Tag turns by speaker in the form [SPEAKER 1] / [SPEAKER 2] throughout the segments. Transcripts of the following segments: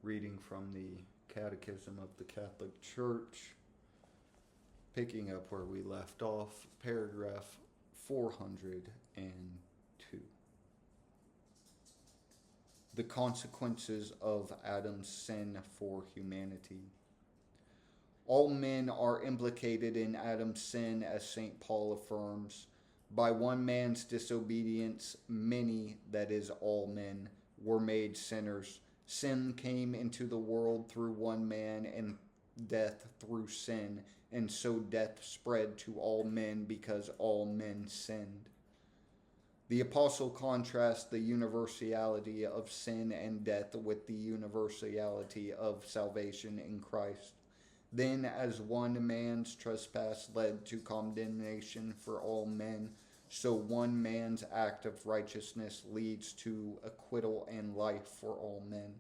[SPEAKER 1] reading from the Catechism of the Catholic Church, picking up where we left off, paragraph 402. The consequences of Adam's sin for humanity. All men are implicated in Adam's sin, as St. Paul affirms. By one man's disobedience, many, that is, all men, were made sinners. Sin came into the world through one man, and death through sin, and so death spread to all men because all men sinned. The apostle contrasts the universality of sin and death with the universality of salvation in Christ. Then, as one man's trespass led to condemnation for all men, so one man's act of righteousness leads to acquittal and life for all men.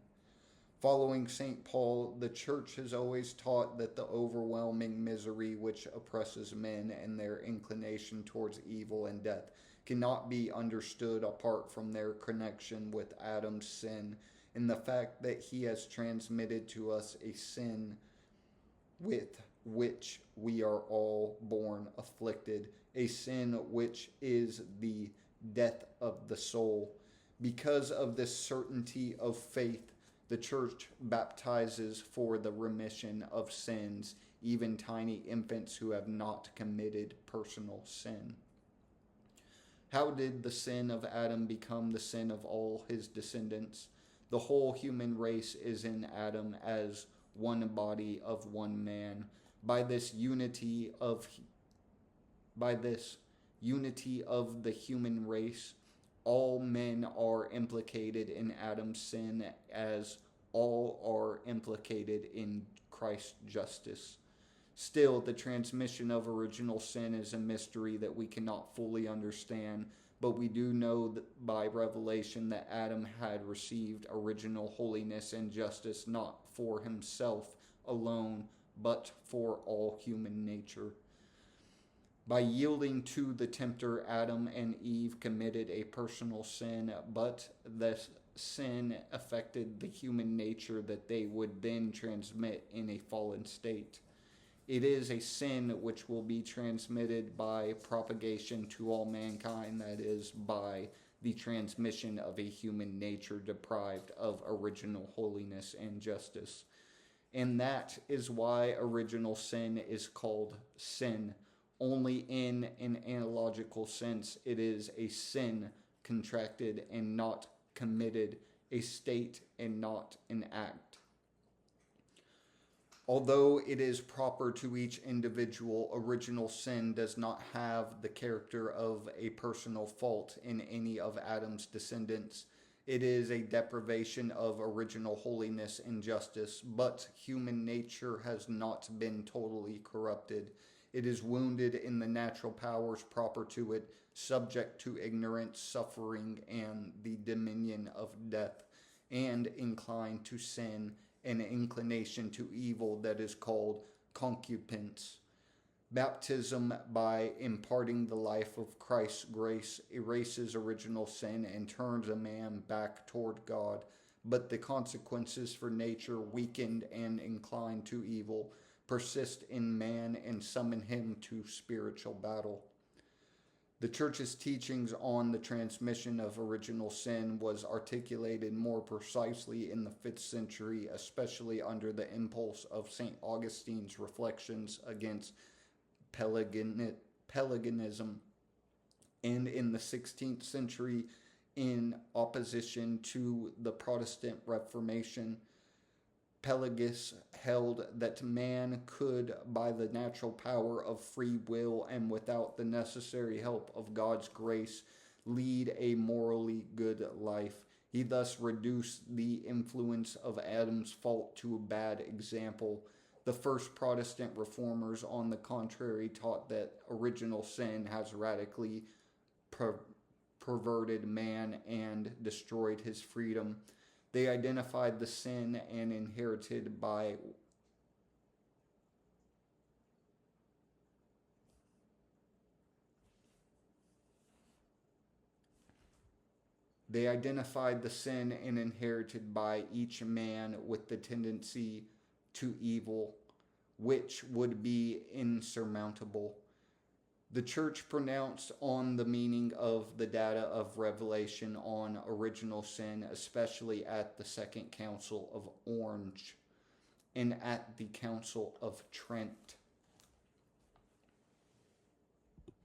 [SPEAKER 1] Following St. Paul, the Church has always taught that the overwhelming misery which oppresses men and their inclination towards evil and death cannot be understood apart from their connection with Adam's sin and the fact that he has transmitted to us a sin with which we are all born afflicted, a sin which is the death of the soul. Because of this certainty of faith, the Church baptizes for the remission of sins, even tiny infants who have not committed personal sin. How did the sin of Adam become the sin of all his descendants? The whole human race is in Adam as one body of one man. By this unity of the human race, all men are implicated in Adam's sin, as all are implicated in Christ's justice. Still, the transmission of original sin is a mystery that we cannot fully understand, but we do know that by revelation that Adam had received original holiness and justice not for himself alone, but for all human nature. By yielding to the tempter, Adam and Eve committed a personal sin, but the sin affected the human nature that they would then transmit in a fallen state. It is a sin which will be transmitted by propagation to all mankind, that is, by the transmission of a human nature deprived of original holiness and justice. And that is why original sin is called sin. Only in an analogical sense, it is a sin contracted and not committed, a state and not an act. Although it is proper to each individual, original sin does not have the character of a personal fault in any of Adam's descendants. It is a deprivation of original holiness and justice, but human nature has not been totally corrupted. It is wounded in the natural powers proper to it, subject to ignorance, suffering, and the dominion of death, and inclined to sin, an inclination to evil that is called concupiscence. Baptism, by imparting the life of Christ's grace, erases original sin and turns a man back toward God, but the consequences for nature, weakened and inclined to evil, persist in man and summon him to spiritual battle. The Church's teachings on the transmission of original sin was articulated more precisely in the 5th century, especially under the impulse of St. Augustine's reflections against Pelagianism, and in the 16th century in opposition to the Protestant Reformation. Pelagius held that man could, by the natural power of free will and without the necessary help of God's grace, lead a morally good life. He thus reduced the influence of Adam's fault to a bad example. The first Protestant reformers, on the contrary, taught that original sin has radically perverted man and destroyed his freedom. They identified the sin and inherited by They identified the sin and inherited by each man with the tendency to evil, which would be insurmountable. The church pronounced on the meaning of the data of Revelation on original sin, especially at the Second Council of Orange and at the Council of Trent.